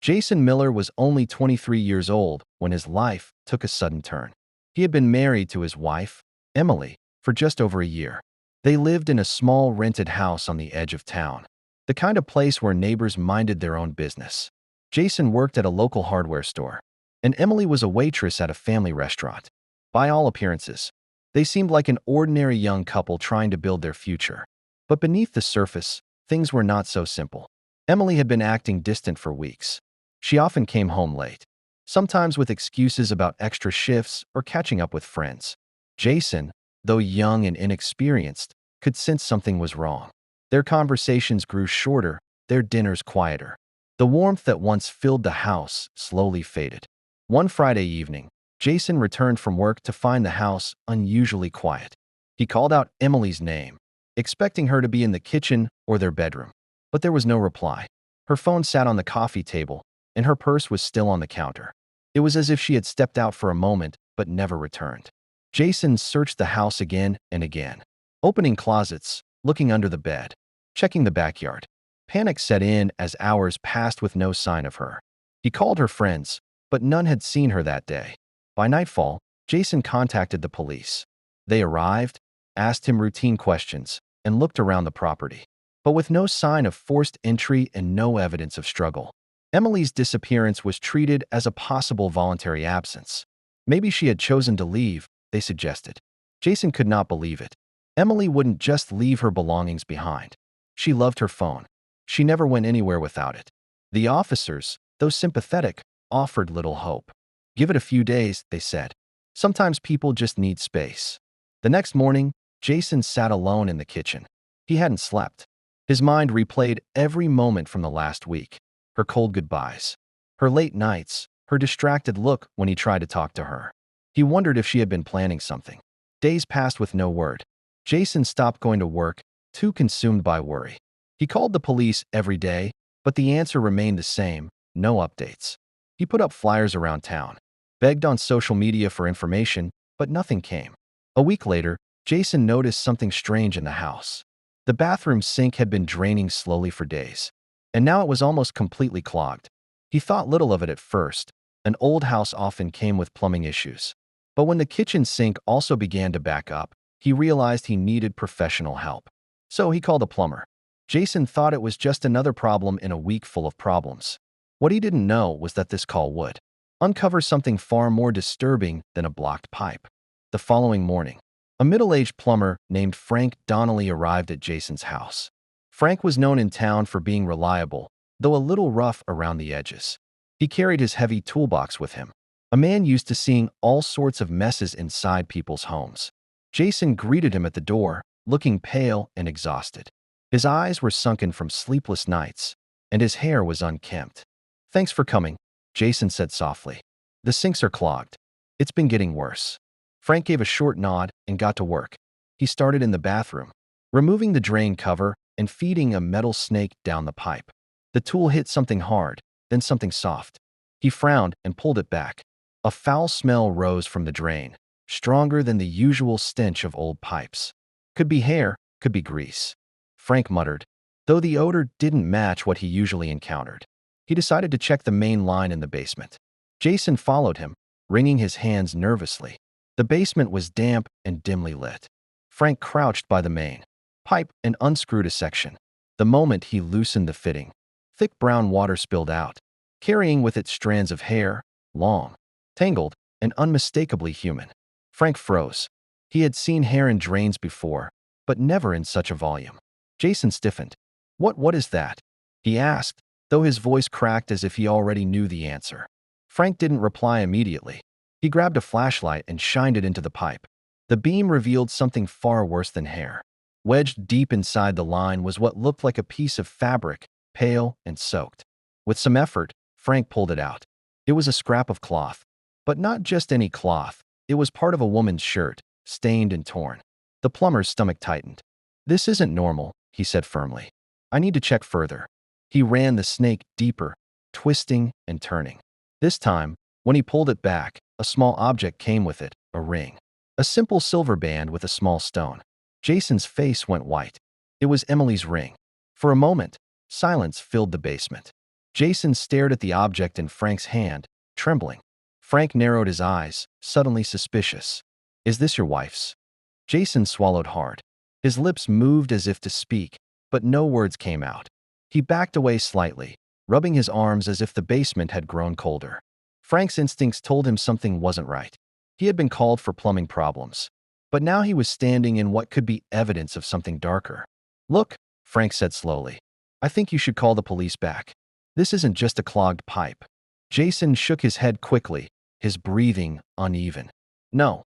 Jason Miller was only 23 years old when his life took a sudden turn. He had been married to his wife, Emily, for just over a year. They lived in a small rented house on the edge of town, the kind of place where neighbors minded their own business. Jason worked at a local hardware store, and Emily was a waitress at a family restaurant. By all appearances, they seemed like an ordinary young couple trying to build their future. But beneath the surface, things were not so simple. Emily had been acting distant for weeks. She often came home late, sometimes with excuses about extra shifts or catching up with friends. Jason, though young and inexperienced, could sense something was wrong. Their conversations grew shorter, their dinners quieter. The warmth that once filled the house slowly faded. One Friday evening, Jason returned from work to find the house unusually quiet. He called out Emily's name, expecting her to be in the kitchen or their bedroom. But there was no reply. Her phone sat on the coffee table, and her purse was still on the counter. It was as if she had stepped out for a moment but never returned. Jason searched the house again and again, opening closets, looking under the bed, checking the backyard. Panic set in as hours passed with no sign of her. He called her friends, but none had seen her that day. By nightfall, Jason contacted the police. They arrived, asked him routine questions, and looked around the property. But with no sign of forced entry and no evidence of struggle, Emily's disappearance was treated as a possible voluntary absence. Maybe she had chosen to leave, they suggested. Jason could not believe it. Emily wouldn't just leave her belongings behind. She loved her phone. She never went anywhere without it. The officers, though sympathetic, offered little hope. Give it a few days, they said. Sometimes people just need space. The next morning, Jason sat alone in the kitchen. He hadn't slept. His mind replayed every moment from the last week. Her cold goodbyes, her late nights, her distracted look when he tried to talk to her. He wondered if she had been planning something. Days passed with no word. Jason stopped going to work, too consumed by worry. He called the police every day, but the answer remained the same: no updates. He put up flyers around town, begged on social media for information, but nothing came. A week later, Jason noticed something strange in the house. The bathroom sink had been draining slowly for days, and now it was almost completely clogged. He thought little of it at first. An old house often came with plumbing issues. But when the kitchen sink also began to back up, he realized he needed professional help. So he called a plumber. Jason thought it was just another problem in a week full of problems. What he didn't know was that this call would uncover something far more disturbing than a blocked pipe. The following morning, a middle-aged plumber named Frank Donnelly arrived at Jason's house. Frank was known in town for being reliable, though a little rough around the edges. He carried his heavy toolbox with him, a man used to seeing all sorts of messes inside people's homes. Jason greeted him at the door, looking pale and exhausted. His eyes were sunken from sleepless nights, and his hair was unkempt. "Thanks for coming," Jason said softly. "The sinks are clogged. It's been getting worse." Frank gave a short nod and got to work. He started in the bathroom, removing the drain cover and feeding a metal snake down the pipe. The tool hit something hard, then something soft. He frowned and pulled it back. A foul smell rose from the drain, stronger than the usual stench of old pipes. Could be hair, could be grease. Frank muttered, though the odor didn't match what he usually encountered. He decided to check the main line in the basement. Jason followed him, wringing his hands nervously. The basement was damp and dimly lit. Frank crouched by the main pipe and unscrewed a section. The moment he loosened the fitting, thick brown water spilled out, carrying with it strands of hair, long, tangled, and unmistakably human. Frank froze. He had seen hair in drains before, but never in such a volume. Jason stiffened. What is that?" he asked, though his voice cracked as if he already knew the answer. Frank didn't reply immediately. He grabbed a flashlight and shined it into the pipe. The beam revealed something far worse than hair. Wedged deep inside the line was what looked like a piece of fabric, pale and soaked. With some effort, Frank pulled it out. It was a scrap of cloth. But not just any cloth. It was part of a woman's shirt, stained and torn. The plumber's stomach tightened. "This isn't normal," he said firmly. "I need to check further." He ran the snake deeper, twisting and turning. This time, when he pulled it back, a small object came with it, a ring. A simple silver band with a small stone. Jason's face went white. It was Emily's ring. For a moment, silence filled the basement. Jason stared at the object in Frank's hand, trembling. Frank narrowed his eyes, suddenly suspicious. Is this your wife's? Jason swallowed hard. His lips moved as if to speak, but no words came out. He backed away slightly, rubbing his arms as if the basement had grown colder. Frank's instincts told him something wasn't right. He had been called for plumbing problems, but now he was standing in what could be evidence of something darker. Look, Frank said slowly. I think you should call the police back. This isn't just a clogged pipe. Jason shook his head quickly, his breathing uneven. No,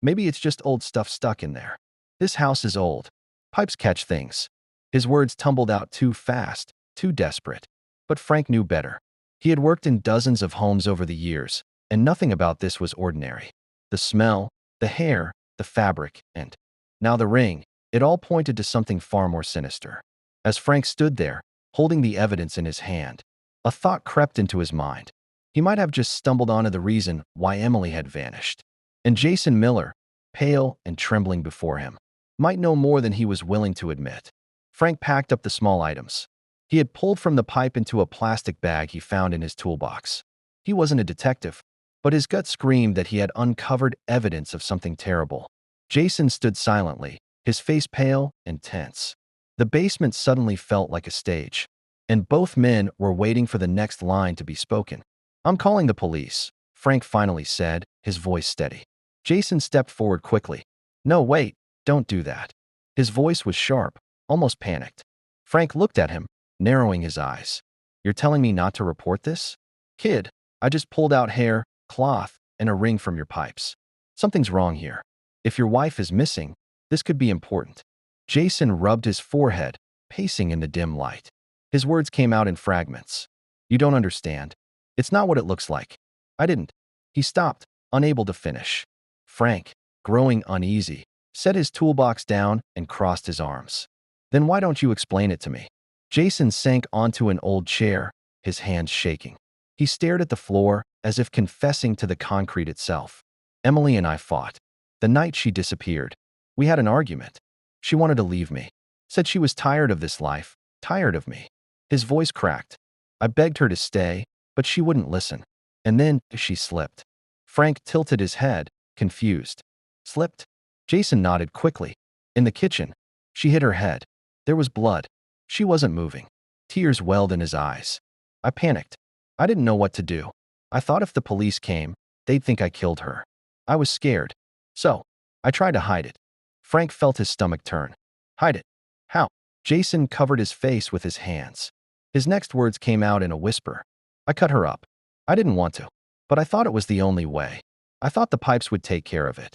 maybe it's just old stuff stuck in there. This house is old. Pipes catch things. His words tumbled out too fast, too desperate. But Frank knew better. He had worked in dozens of homes over the years, and nothing about this was ordinary. The smell, the hair, the fabric, and now the ring, it all pointed to something far more sinister. As Frank stood there, holding the evidence in his hand, a thought crept into his mind. He might have just stumbled onto the reason why Emily had vanished. And Jason Miller, pale and trembling before him, might know more than he was willing to admit. Frank packed up the small items. He had pulled from the pipe into a plastic bag he found in his toolbox. He wasn't a detective, but his gut screamed that he had uncovered evidence of something terrible. Jason stood silently, his face pale and tense. The basement suddenly felt like a stage, and both men were waiting for the next line to be spoken. I'm calling the police, Frank finally said, his voice steady. Jason stepped forward quickly. No, wait, don't do that. His voice was sharp, almost panicked. Frank looked at him, narrowing his eyes. You're telling me not to report this? Kid, I just pulled out hair, cloth, and a ring from your pipes. Something's wrong here. If your wife is missing, this could be important. Jason rubbed his forehead, pacing in the dim light. His words came out in fragments. You don't understand. It's not what it looks like. I didn't. He stopped, unable to finish. Frank, growing uneasy, set his toolbox down and crossed his arms. Then why don't you explain it to me? Jason sank onto an old chair, his hands shaking. He stared at the floor as if confessing to the concrete itself. Emily and I fought. The night she disappeared, we had an argument. She wanted to leave me. Said she was tired of this life, tired of me. His voice cracked. I begged her to stay, but she wouldn't listen. And then she slipped. Frank tilted his head, confused. Slipped? Jason nodded quickly. In the kitchen. She hit her head. There was blood. She wasn't moving. Tears welled in his eyes. I panicked. I didn't know what to do. I thought if the police came, they'd think I killed her. I was scared. So, I tried to hide it. Frank felt his stomach turn. Hide it? How? Jason covered his face with his hands. His next words came out in a whisper. I cut her up. I didn't want to, but I thought it was the only way. I thought the pipes would take care of it.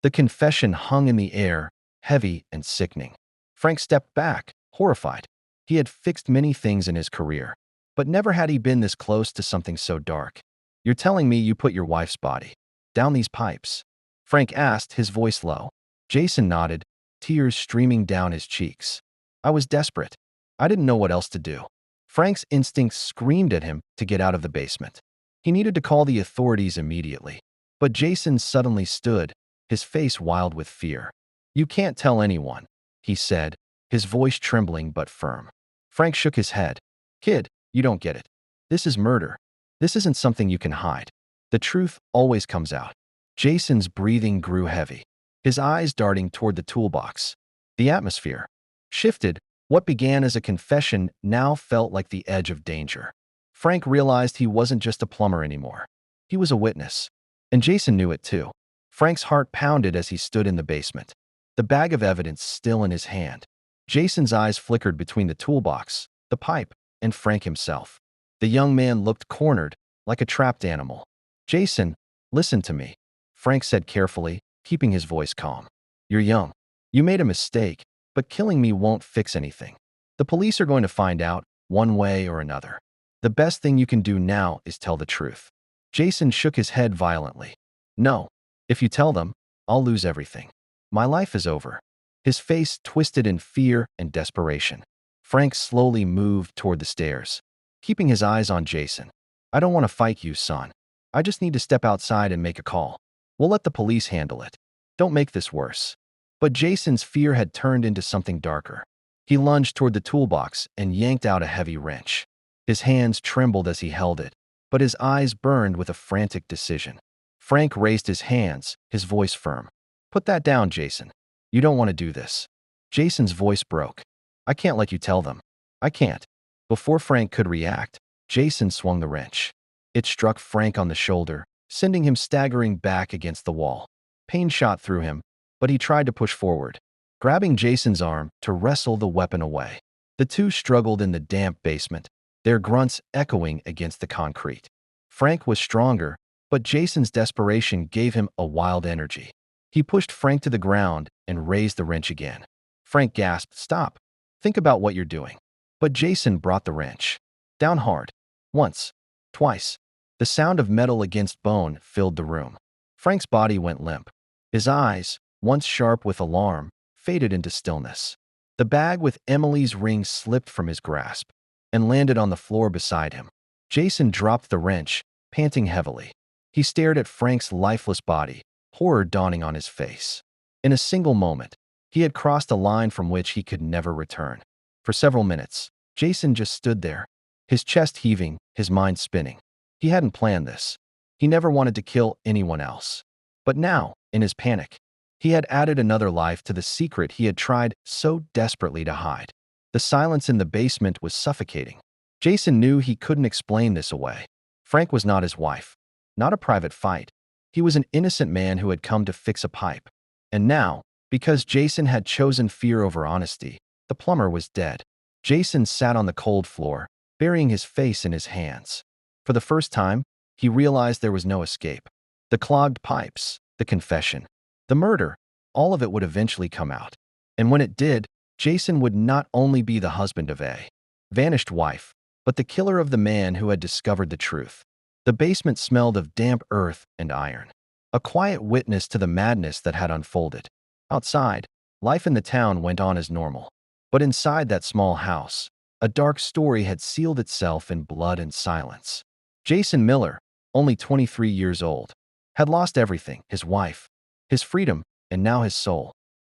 The confession hung in the air, heavy and sickening. Frank stepped back, horrified. He had fixed many things in his career, but never had he been this close to something so dark. You're telling me you put your wife's body down these pipes? Frank asked, his voice low. Jason nodded, tears streaming down his cheeks. I was desperate. I didn't know what else to do. Frank's instincts screamed at him to get out of the basement. He needed to call the authorities immediately. But Jason suddenly stood, his face wild with fear. You can't tell anyone, he said, his voice trembling but firm. Frank shook his head. Kid, you don't get it. This is murder. This isn't something you can hide. The truth always comes out. Jason's breathing grew heavy, his eyes darting toward the toolbox. The atmosphere shifted. What began as a confession now felt like the edge of danger. Frank realized he wasn't just a plumber anymore. He was a witness. And Jason knew it too. Frank's heart pounded as he stood in the basement, the bag of evidence still in his hand. Jason's eyes flickered between the toolbox, the pipe, and Frank himself. The young man looked cornered, like a trapped animal. Jason, listen to me, Frank said carefully, keeping his voice calm. You're young. You made a mistake, but killing me won't fix anything. The police are going to find out, one way or another. The best thing you can do now is tell the truth. Jason shook his head violently. No. If you tell them, I'll lose everything. My life is over. His face twisted in fear and desperation. Frank slowly moved toward the stairs, keeping his eyes on Jason. I don't want to fight you, son. I just need to step outside and make a call. We'll let the police handle it. Don't make this worse. But Jason's fear had turned into something darker. He lunged toward the toolbox and yanked out a heavy wrench. His hands trembled as he held it, but his eyes burned with a frantic decision. Frank raised his hands, his voice firm. "Put that down, Jason. You don't want to do this." Jason's voice broke. "I can't let you tell them. I can't." Before Frank could react, Jason swung the wrench. It struck Frank on the shoulder, sending him staggering back against the wall. Pain shot through him, but he tried to push forward, grabbing Jason's arm to wrestle the weapon away. The two struggled in the damp basement, their grunts echoing against the concrete. Frank was stronger, but Jason's desperation gave him a wild energy. He pushed Frank to the ground and raised the wrench again. Frank gasped, "Stop. Think about what you're doing." But Jason brought the wrench down hard. Once, twice. The sound of metal against bone filled the room. Frank's body went limp. His eyes, once sharp with alarm, faded into stillness. The bag with Emily's ring slipped from his grasp and landed on the floor beside him. Jason dropped the wrench, panting heavily. He stared at Frank's lifeless body, horror dawning on his face. In a single moment, he had crossed a line from which he could never return. For several minutes, Jason just stood there, his chest heaving, his mind spinning. He hadn't planned this. He never wanted to kill anyone else. But now, in his panic, he had added another life to the secret he had tried so desperately to hide. The silence in the basement was suffocating. Jason knew he couldn't explain this away. Frank was not his wife, not a private fight. He was an innocent man who had come to fix a pipe. And now, because Jason had chosen fear over honesty, the plumber was dead. Jason sat on the cold floor, burying his face in his hands. For the first time, he realized there was no escape. The clogged pipes, the confession, the murder, all of it would eventually come out. And when it did, Jason would not only be the husband of a vanished wife, but the killer of the man who had discovered the truth. The basement smelled of damp earth and iron, a quiet witness to the madness that had unfolded. Outside, life in the town went on as normal. But inside that small house, a dark story had sealed itself in blood and silence. Jason Miller, only 23 years old, had lost everything: his wife, his freedom, and now his soul.